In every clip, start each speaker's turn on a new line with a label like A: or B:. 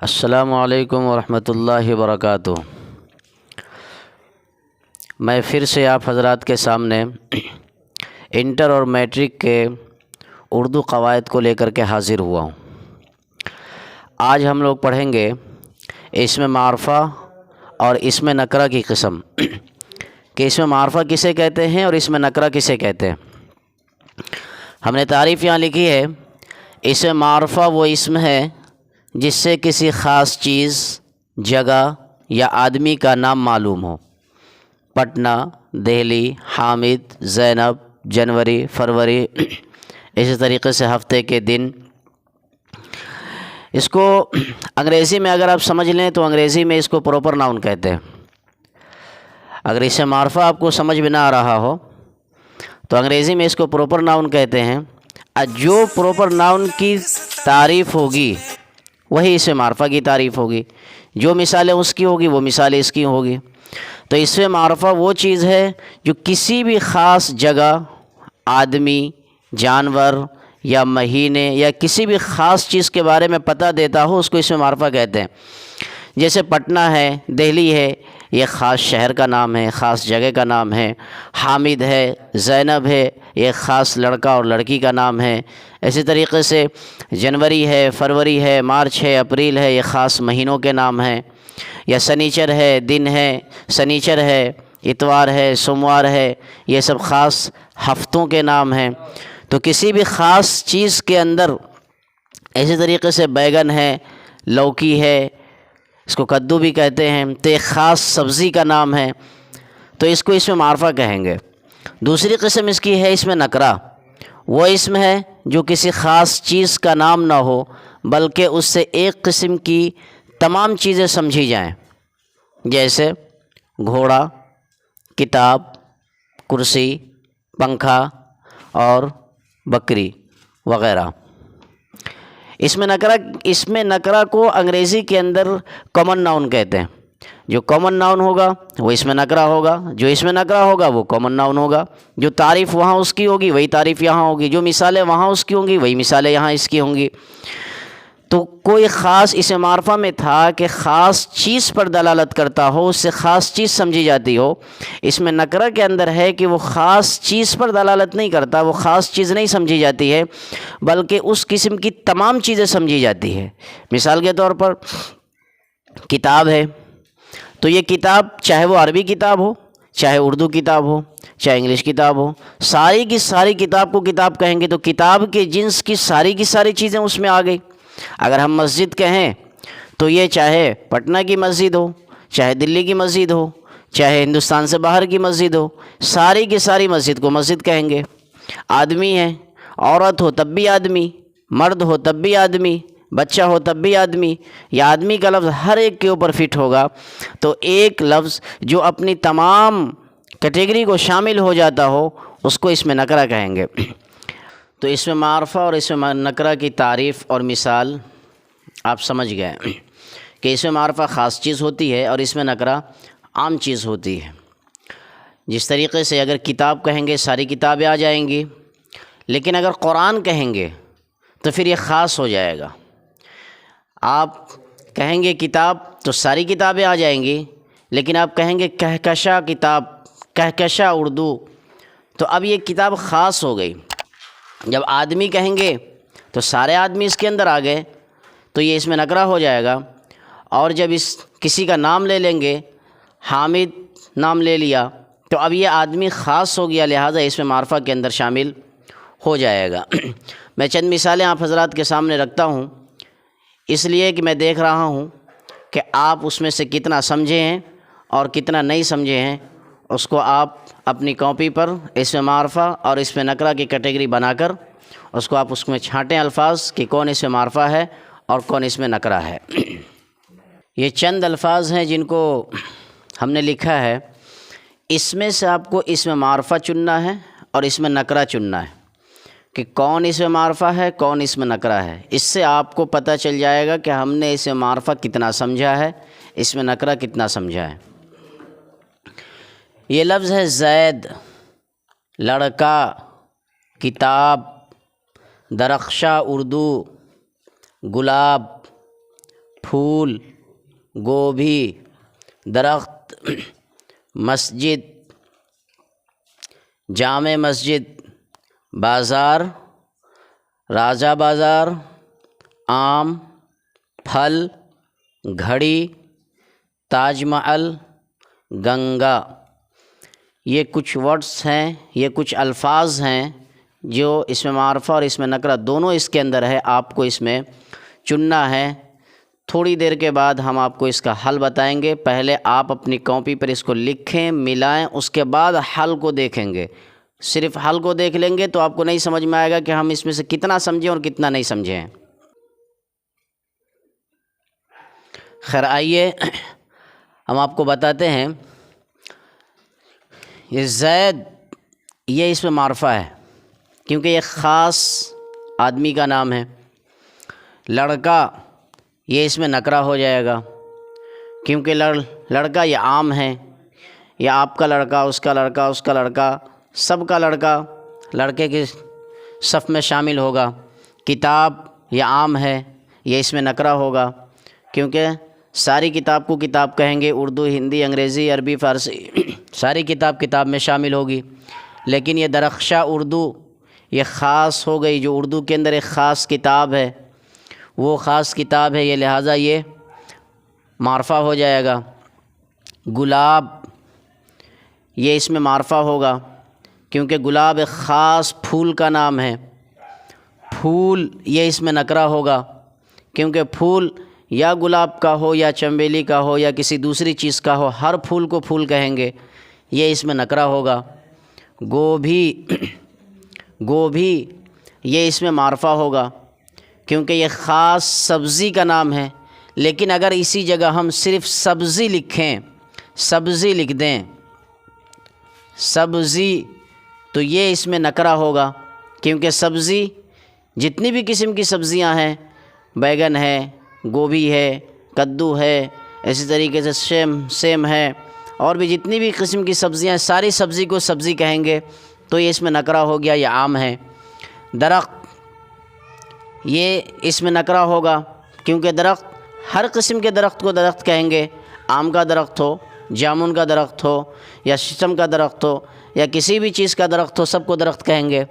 A: السلام علیکم ورحمۃ اللہ وبرکاتہ۔ میں پھر سے آپ حضرات کے سامنے انٹر اور میٹرک کے اردو قواعد کو لے کر کے حاضر ہوا ہوں۔ آج ہم لوگ پڑھیں گے اسم معرفہ اور اسم نکرہ کی قسم کہ اسم معرفہ کسے کہتے ہیں اور اسم نکرہ کسے کہتے ہیں۔ ہم نے تعریف یہاں لکھی ہے، اسم معرفہ وہ اسم ہے جس سے کسی خاص چیز، جگہ یا آدمی کا نام معلوم ہو۔ پٹنہ، دہلی، حامد، زینب، جنوری، فروری، اسی طریقے سے ہفتے کے دن۔ اس کو انگریزی میں اگر آپ سمجھ لیں تو انگریزی میں اس کو پراپر ناؤن کہتے ہیں۔ اگر اسم معرفہ آپ کو سمجھ میں نہ آ رہا ہو تو انگریزی میں اس کو پراپر ناؤن کہتے ہیں۔ جو پراپر ناؤن کی تعریف ہوگی وہی اسم معرفہ کی تعریف ہوگی، جو مثالیں اس کی ہوگی وہ مثالیں اس کی ہوگی۔ تو اسم معرفہ وہ چیز ہے جو کسی بھی خاص جگہ، آدمی، جانور یا مہینے یا کسی بھی خاص چیز کے بارے میں پتہ دیتا ہو، اس کو اسم معرفہ کہتے ہیں۔ جیسے پٹنہ ہے، دہلی ہے، یہ خاص شہر کا نام ہے، خاص جگہ کا نام ہے۔ حامد ہے، زینب ہے، یہ خاص لڑکا اور لڑکی کا نام ہے۔ اسی طریقے سے جنوری ہے، فروری ہے، مارچ ہے، اپریل ہے، یہ خاص مہینوں کے نام ہیں۔ یا سنیچر ہے، دن ہے، سنیچر ہے، اتوار ہے، سوموار ہے، یہ سب خاص ہفتوں کے نام ہیں۔ تو کسی بھی خاص چیز کے اندر، اسی طریقے سے بیگن ہے، لوکی ہے، اس کو کدو بھی کہتے ہیں، تو ایک خاص سبزی کا نام ہے، تو اس کو اسم معرفہ کہیں گے۔ دوسری قسم اس کی ہے اسم نکرہ۔ وہ اسم ہے جو کسی خاص چیز کا نام نہ ہو بلکہ اس سے ایک قسم کی تمام چیزیں سمجھی جائیں، جیسے گھوڑا، کتاب، کرسی، پنکھا اور بکری وغیرہ۔ اسم نکرہ کو انگریزی کے اندر کامن ناؤن کہتے ہیں۔ جو کامن ناؤن ہوگا وہ اسم نکرہ ہوگا، جو اسم نکرہ ہوگا وہ کامن ناؤن ہوگا۔ جو تعریف وہاں اس کی ہوگی وہی تعریف یہاں ہوگی، جو مثالیں وہاں اس کی ہوں گی وہی مثالیں یہاں اس کی ہوں گی۔ تو کوئی خاص اسم معرفہ میں تھا کہ خاص چیز پر دلالت کرتا ہو، اس سے خاص چیز سمجھی جاتی ہو۔ اسم نکرہ کے اندر ہے کہ وہ خاص چیز پر دلالت نہیں کرتا، وہ خاص چیز نہیں سمجھی جاتی ہے بلکہ اس قسم کی تمام چیزیں سمجھی جاتی ہے۔ مثال کے طور پر کتاب ہے، تو یہ کتاب چاہے وہ عربی کتاب ہو، چاہے اردو کتاب ہو، چاہے انگلش کتاب ہو، ساری کی ساری کتاب کو کتاب کہیں گے تو کتاب کے جنس کی ساری چیزیں اس میں آ گئی۔ اگر ہم مسجد کہیں تو یہ چاہے پٹنہ کی مسجد ہو، چاہے دلی کی مسجد ہو، چاہے ہندوستان سے باہر کی مسجد ہو، ساری کی ساری مسجد کو مسجد کہیں گے۔ آدمی ہے، عورت ہو تب بھی آدمی، مرد ہو تب بھی آدمی، بچہ ہو تب بھی آدمی، یا آدمی کا لفظ ہر ایک کے اوپر فٹ ہوگا۔ تو ایک لفظ جو اپنی تمام کیٹیگری کو شامل ہو جاتا ہو اس کو اسم نکرہ کہیں گے۔ تو اسم معرفہ اور اسم نکرہ کی تعریف اور مثال آپ سمجھ گئے کہ اسم معرفہ خاص چیز ہوتی ہے اور اسم نکرہ عام چیز ہوتی ہے۔ جس طریقے سے اگر کتاب کہیں گے ساری کتابیں آ جائیں گی، لیکن اگر قرآن کہیں گے تو پھر یہ خاص ہو جائے گا۔ آپ کہیں گے کتاب تو ساری کتابیں آ جائیں گی، لیکن آپ کہیں گے کہکشاں کتاب، کہکشاں اردو، تو اب یہ کتاب خاص ہو گئی۔ جب آدمی کہیں گے تو سارے آدمی اس کے اندر آ گئے تو یہ اسم نکرہ ہو جائے گا۔ اور جب کسی کا نام لے لیں گے، حامد نام لے لیا تو اب یہ آدمی خاص ہو گیا، لہٰذا اسم معرفہ کے اندر شامل ہو جائے گا۔ میں چند مثالیں آپ حضرات کے سامنے رکھتا ہوں، اس لیے کہ میں دیکھ رہا ہوں کہ آپ اس میں سے کتنا سمجھے ہیں اور کتنا نہیں سمجھے ہیں۔ اس کو آپ اپنی کاپی پر اسم معرفہ اور اسم نکرہ کی کیٹیگری بنا کر اس کو آپ اس میں چھانٹیں الفاظ کہ کون اسم معرفہ ہے اور کون اسم نکرہ ہے۔ یہ چند الفاظ ہیں جن کو ہم نے لکھا ہے، اس میں سے آپ کو اسم معرفہ چننا ہے اور اسم نکرہ چننا ہے کہ کون اسم معرفہ ہے، کون اسم نکرہ ہے۔ اس سے آپ کو پتہ چل جائے گا کہ ہم نے اسم معرفہ کتنا سمجھا ہے، اسم نکرہ کتنا سمجھا ہے۔ یہ لفظ ہے زید، لڑکا، کتاب، درخشاں اردو، گلاب، پھول، گوبھی درخت، مسجد جامع مسجد، بازار راجہ بازار، آم پھل، گھڑی، تاج محل، گنگا۔ یہ کچھ ورڈس ہیں، یہ کچھ الفاظ ہیں جو اس میں معرفہ اور اس میں نکرہ دونوں اس کے اندر ہے، آپ کو اس میں چننا ہے۔ تھوڑی دیر کے بعد ہم آپ کو اس کا حل بتائیں گے، پہلے آپ اپنی کاپی پر اس کو لکھیں، ملائیں، اس کے بعد حل کو دیکھیں گے۔ صرف حل کو دیکھ لیں گے تو آپ کو نہیں سمجھ میں آئے گا کہ ہم اس میں سے کتنا سمجھیں اور کتنا نہیں سمجھیں۔ خیر آئیے ہم آپ کو بتاتے ہیں۔ یہ زید یہ اس میں معرفہ ہے کیونکہ یہ خاص آدمی کا نام ہے۔ لڑکا یہ اس میں نکرہ ہو جائے گا کیونکہ لڑکا یہ عام ہے، یا آپ کا لڑکا، اس کا لڑکا، اس کا لڑکا، سب کا لڑکا لڑکے کی صف میں شامل ہوگا۔ کتاب یہ عام ہے، یہ اس میں نکرہ ہوگا کیونکہ ساری کتاب کو کتاب کہیں گے، اردو، ہندی، انگریزی، عربی، فارسی، ساری کتاب کتاب میں شامل ہوگی۔ لیکن یہ درخشاں اردو یہ خاص ہو گئی، جو اردو کے اندر ایک خاص کتاب ہے، وہ خاص کتاب ہے، یہ لہٰذا یہ معرفہ ہو جائے گا۔ گلاب یہ اس میں معرفہ ہوگا کیونکہ گلاب ایک خاص پھول کا نام ہے۔ پھول یہ اس میں نکرہ ہوگا کیونکہ پھول یا گلاب کا ہو یا چنبیلی کا ہو یا کسی دوسری چیز کا ہو، ہر پھول کو پھول کہیں گے، یہ اس میں نکرہ ہوگا۔ گوبھی گوبھی یہ اس میں معرفہ ہوگا کیونکہ یہ خاص سبزی کا نام ہے، لیکن اگر اسی جگہ ہم صرف سبزی لکھیں، سبزی لکھ دیں، سبزی، تو یہ اس میں نکرہ ہوگا کیونکہ سبزی جتنی بھی قسم کی سبزیاں ہیں، بیگن ہے، گوبھی ہے، کدو ہے، اسی طریقے سے سیم ہے، اور بھی جتنی بھی قسم کی سبزیاں ہیں، ساری سبزی کو سبزی کہیں گے، تو یہ اس میں نکرہ ہو گیا، یہ عام ہے۔ درخت یہ اس میں نکرہ ہوگا کیونکہ درخت ہر قسم کے درخت کو درخت کہیں گے، آم کا درخت ہو، جامن کا درخت ہو، یا شیشم کا درخت ہو، یا کسی بھی چیز کا درخت ہو، سب کو درخت کہیں گے۔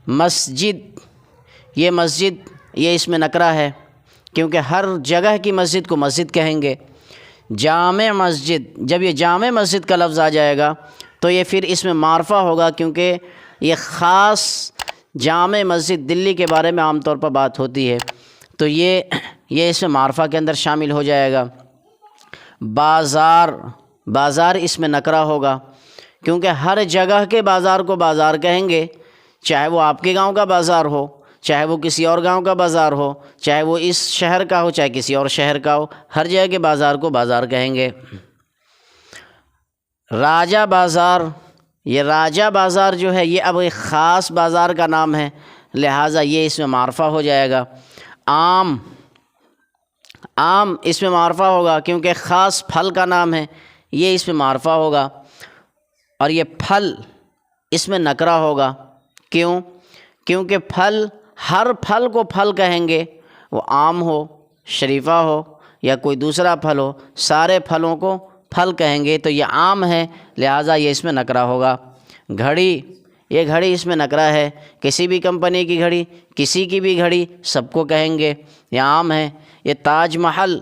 A: مسجد یہ اس میں نکرہ ہے کیونکہ ہر جگہ کی مسجد کو مسجد کہیں گے۔ جامع مسجد، جب یہ جامع مسجد کا لفظ آ جائے گا تو یہ پھر اس میں معرفہ ہوگا کیونکہ یہ خاص جامع مسجد دلی کے بارے میں عام طور پر بات ہوتی ہے، تو یہ اس میں معرفہ کے اندر شامل ہو جائے گا۔ بازار اس میں نکرہ ہوگا کیونکہ ہر جگہ کے بازار کو بازار کہیں گے، چاہے وہ آپ کے گاؤں کا بازار ہو، چاہے وہ کسی اور گاؤں کا بازار ہو، چاہے وہ اس شہر کا ہو، چاہے کسی اور شہر کا ہو، ہر جگہ کے بازار کو بازار کہیں گے۔ راجہ بازار، یہ راجہ بازار جو ہے یہ اب ایک خاص بازار کا نام ہے، لہٰذا یہ اس میں معرفہ ہو جائے گا۔ آم اس میں معرفہ ہوگا کیونکہ خاص پھل کا نام ہے، یہ اس میں معرفہ ہوگا، اور یہ پھل اس میں نکرہ ہوگا۔ کیوں؟ کیونکہ پھل ہر پھل کو پھل کہیں گے، وہ آم ہو، شریفہ ہو یا کوئی دوسرا پھل ہو، سارے پھلوں کو پھل کہیں گے، تو یہ عام ہے، لہٰذا یہ اس میں نکرہ ہوگا۔ گھڑی، یہ گھڑی اس میں نکرہ ہے، کسی بھی کمپنی کی گھڑی، کسی کی بھی گھڑی، سب کو کہیں گے، یہ عام ہے۔ یہ تاج محل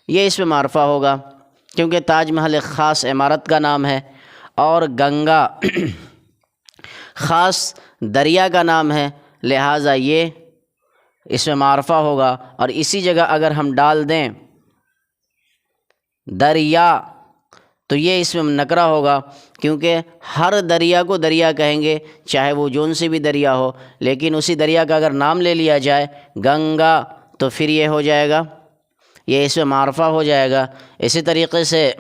A: یہ اس میں معرفہ ہوگا کیونکہ تاج محل ایک خاص عمارت کا نام ہے۔ اور گنگا خاص دریا کا نام ہے، لہٰذا یہ اس میں معرفہ ہوگا، اور اسی جگہ اگر ہم ڈال دیں دریا تو یہ اس میں نکرہ ہوگا کیونکہ ہر دریا کو دریا کہیں گے، چاہے وہ جون سی بھی دریا ہو، لیکن اسی دریا کا اگر نام لے لیا جائے گنگا تو پھر یہ ہو جائے گا، یہ اس میں معرفہ ہو جائے گا۔ اسی طریقے سے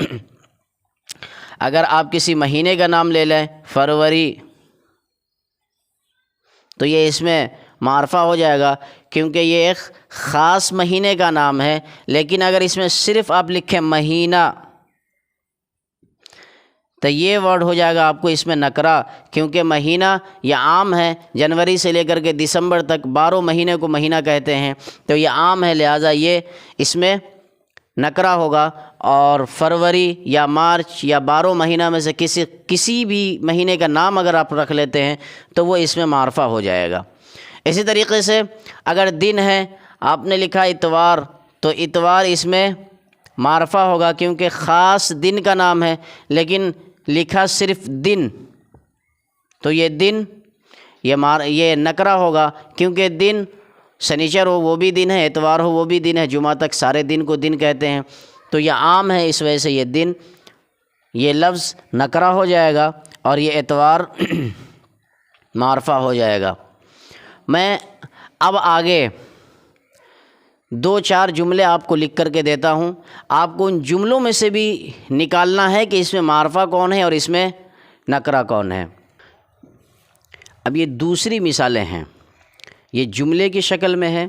A: اگر آپ کسی مہینے کا نام لے لیں فروری تو یہ اس میں معرفہ ہو جائے گا کیونکہ یہ ایک خاص مہینے کا نام ہے، لیکن اگر اس میں صرف آپ لکھیں مہینہ تو یہ ورڈ ہو جائے گا آپ کو اس میں نکرہ، کیونکہ مہینہ یہ عام ہے، جنوری سے لے کر کے دسمبر تک 12 مہینے کو مہینہ کہتے ہیں، تو یہ عام ہے، لہٰذا یہ اس میں نکرہ ہوگا۔ اور فروری یا مارچ یا 12 مہینہ میں سے کسی بھی مہینے کا نام اگر آپ رکھ لیتے ہیں تو وہ اس میں معرفہ ہو جائے گا۔ اسی طریقے سے اگر دن ہے، آپ نے لکھا اتوار، تو اتوار اس میں معرفہ ہوگا کیونکہ خاص دن کا نام ہے، لیکن لکھا صرف دن، تو یہ دن یہ نکرہ ہوگا، کیونکہ دن سنیچر ہو وہ بھی دن ہے، اتوار ہو وہ بھی دن ہے، جمعہ تک سارے دن کو دن کہتے ہیں، تو یہ عام ہے، اس وجہ سے یہ دن یہ لفظ نکرہ ہو جائے گا اور یہ اتوار معرفہ ہو جائے گا۔ میں اب آگے 2-4 جملے آپ کو لکھ کر کے دیتا ہوں، آپ کو ان جملوں میں سے بھی نکالنا ہے کہ اس میں معرفہ کون ہے اور اس میں نکرہ کون ہے۔ اب یہ دوسری مثالیں ہیں، یہ جملے کی شکل میں ہے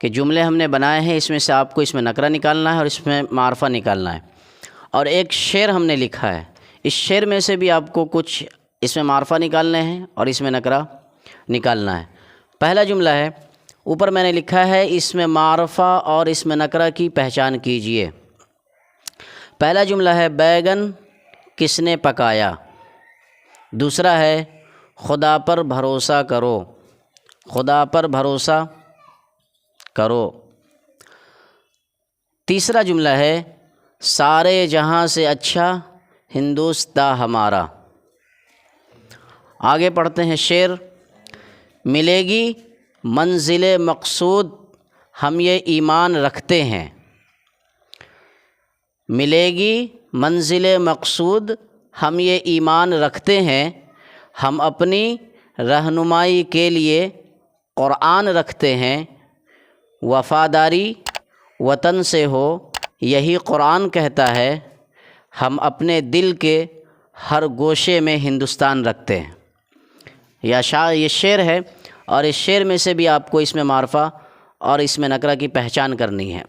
A: کہ جملے ہم نے بنائے ہیں، اس میں سے آپ کو اس میں نکرہ نکالنا ہے اور اس میں معرفہ نکالنا ہے، اور ایک شعر ہم نے لکھا ہے، اس شعر میں سے بھی آپ کو کچھ اس میں معرفہ نکالنے ہیں اور اس میں نکرہ نکالنا ہے۔ پہلا جملہ ہے، اوپر میں نے لکھا ہے اس میں معرفہ اور اس میں نکرہ کی پہچان کیجئے۔ پہلا جملہ ہے بیگن کس نے پکایا، دوسرا ہے خدا پر بھروسہ کرو، خدا پر بھروسہ کرو، تیسرا جملہ ہے سارے جہاں سے اچھا ہندوستاں ہمارا۔ آگے پڑھتے ہیں شعر، ملے گی منزل مقصود ہم یہ ایمان رکھتے ہیں، ملے گی منزل مقصود ہم یہ ایمان رکھتے ہیں، ہم اپنی رہنمائی کے لیے قرآن رکھتے ہیں، وفاداری وطن سے ہو یہی قرآن کہتا ہے، ہم اپنے دل کے ہر گوشے میں ہندوستان رکھتے ہیں۔ یہ شعر ہے، اور اس شعر میں سے بھی آپ کو اس میں معرفہ اور اس میں نکرہ کی پہچان کرنی ہے۔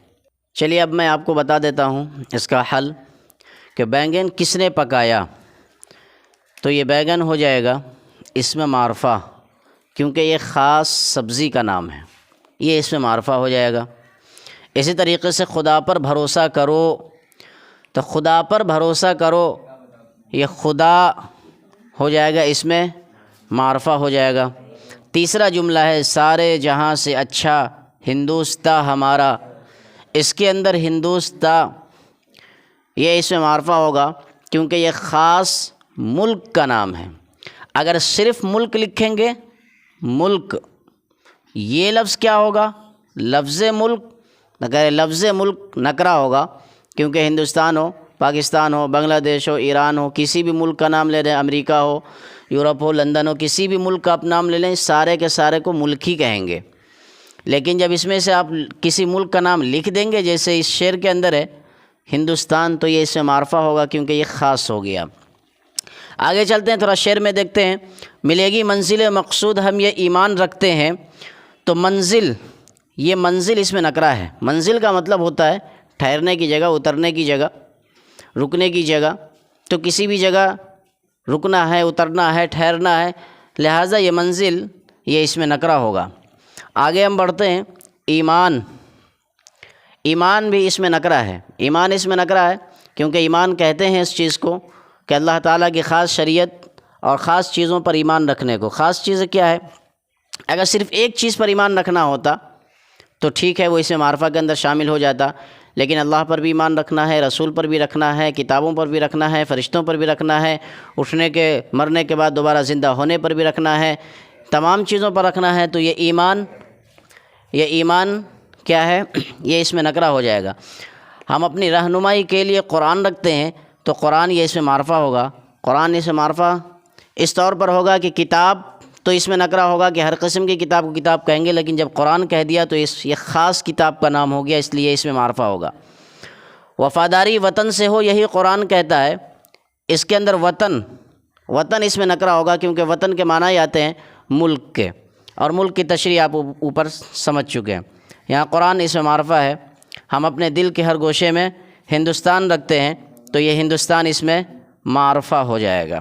A: چلیے اب میں آپ کو بتا دیتا ہوں اس کا حل، کہ بیگن کس نے پکایا، تو یہ بیگن ہو جائے گا اس میں معرفہ، کیونکہ یہ خاص سبزی کا نام ہے، یہ اس میں معرفہ ہو جائے گا۔ اسی طریقے سے خدا پر بھروسہ کرو، تو خدا پر بھروسہ کرو یہ خدا ہو جائے گا، اس میں معرفہ ہو جائے گا۔ تیسرا جملہ ہے سارے جہاں سے اچھا ہندوستاں ہمارا، اس کے اندر ہندوستاں یہ اس میں معرفہ ہوگا کیونکہ یہ خاص ملک کا نام ہے۔ اگر صرف ملک لکھیں گے، ملک، یہ لفظ کیا ہوگا؟ لفظ ملک، اگر لفظ ملک نکرہ ہوگا، کیونکہ ہندوستان ہو، پاکستان ہو، بنگلہ دیش ہو، ایران ہو، کسی بھی ملک کا نام لے رہے ہیں، امریکہ ہو، یورپ ہو، لندن ہو، کسی بھی ملک کا آپ نام لے لیں، سارے کے سارے کو ملک ہی کہیں گے۔ لیکن جب اس میں سے آپ کسی ملک کا نام لکھ دیں گے، جیسے اس شعر کے اندر ہے ہندوستان، تو یہ اس سے معرفہ ہوگا کیونکہ یہ خاص ہو گیا۔ آگے چلتے ہیں، تھوڑا شعر میں دیکھتے ہیں، ملے گی منزل مقصود ہم یہ ایمان رکھتے ہیں، تو منزل، یہ منزل اس میں نکرہ ہے۔ منزل کا مطلب ہوتا ہے ٹھہرنے کی جگہ، اترنے کی جگہ، رکنے کی جگہ، تو کسی بھی جگہ رکنا ہے، اترنا ہے، ٹھہرنا ہے، لہٰذا یہ منزل یہ اس میں نکرہ ہوگا۔ آگے ہم بڑھتے ہیں، ایمان، ایمان بھی اس میں نکرہ ہے۔ ایمان اس میں نکرہ ہے کیونکہ ایمان کہتے ہیں اس چیز کو کہ اللہ تعالیٰ کی خاص شریعت اور خاص چیزوں پر ایمان رکھنے کو۔ خاص چیزیں کیا ہے؟ اگر صرف ایک چیز پر ایمان رکھنا ہوتا تو ٹھیک ہے، وہ اس میں معرفہ کے اندر شامل ہو جاتا، لیکن اللہ پر بھی ایمان رکھنا ہے، رسول پر بھی رکھنا ہے، کتابوں پر بھی رکھنا ہے، فرشتوں پر بھی رکھنا ہے، اٹھنے کے مرنے کے بعد دوبارہ زندہ ہونے پر بھی رکھنا ہے، تمام چیزوں پر رکھنا ہے، تو یہ ایمان کیا ہے؟ یہ اس میں نکرہ ہو جائے گا۔ ہم اپنی رہنمائی کے لیے قرآن رکھتے ہیں، تو قرآن یہ اس میں معرفہ ہوگا۔ قرآن اس میں معرفہ اس طور پر ہوگا کہ کتاب تو اس میں نکرہ ہوگا کہ ہر قسم کی کتاب کو کتاب کہیں گے، لیکن جب قرآن کہہ دیا تو یہ خاص کتاب کا نام ہو گیا، اس لیے اس میں معرفہ ہوگا۔ وفاداری وطن سے ہو یہی قرآن کہتا ہے، اس کے اندر وطن اس میں نکرہ ہوگا کیونکہ وطن کے معنی آتے ہیں ملک کے، اور ملک کی تشریح آپ اوپر سمجھ چکے ہیں۔ یہاں قرآن اس میں معرفہ ہے، ہم اپنے دل کے ہر گوشے میں ہندوستان رکھتے ہیں، تو یہ ہندوستان اس میں معرفہ ہو جائے گا.